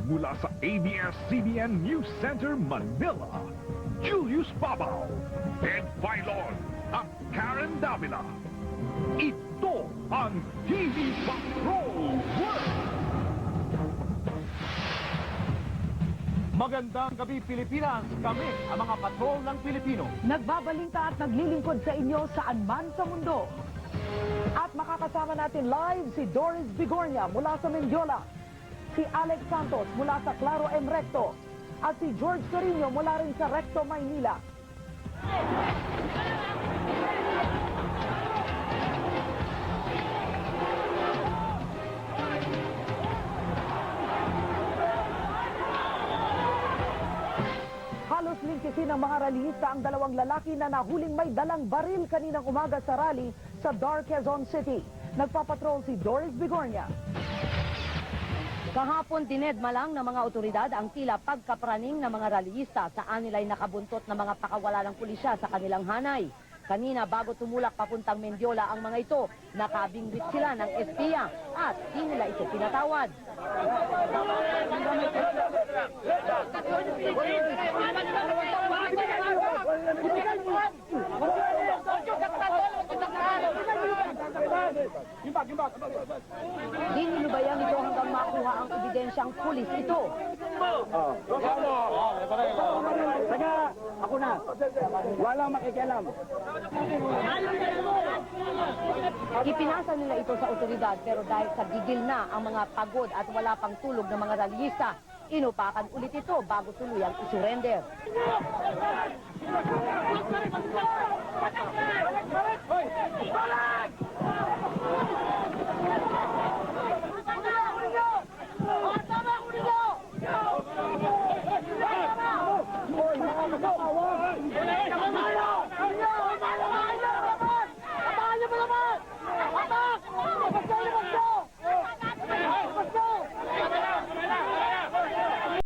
mula sa ABS-CBN News Center, Manila, Julius Babaw, Ed Filon at Karen Davila. Ito ang TV Patrol World! Magandang gabi, Pilipinas! Kami, ang mga patrol ng Pilipino. Nagbabalita at naglilingkod sa inyo saan man sa mundo. At makakasama natin live si Doris Bigornia mula sa Mendiola, si Alex Santos mula sa Claro M. Recto, at si George Carino mula rin sa Recto, Maynila. Halos lingkisin ng mga rallyista ang dalawang lalaki na nahuling may dalang baril kaninang umaga sa rally sa Dar, Quezon City. Nagpapatrol si Doris Bigornia. Kahapon dinedma lang ng mga otoridad ang tila pagkapraning ng mga rallyista saan nila'y nakabuntot ng mga pakawala ng pulisya sa kanilang hanay. Kanina bago tumulak papuntang Mendiola ang mga ito, nakabingwit sila ng espiya at di nila ito pinatawad. Di nilubayan ito hanggang makuha ang ebidensyang pulis ito. Saka, ako na. Walang makikialam. Ipinasa nila ito sa otoridad pero dahil sa gigil na ang mga pagod at wala pang tulog ng mga rallyista, inupakan ulit ito bago tuluyang isurrender. Hoy!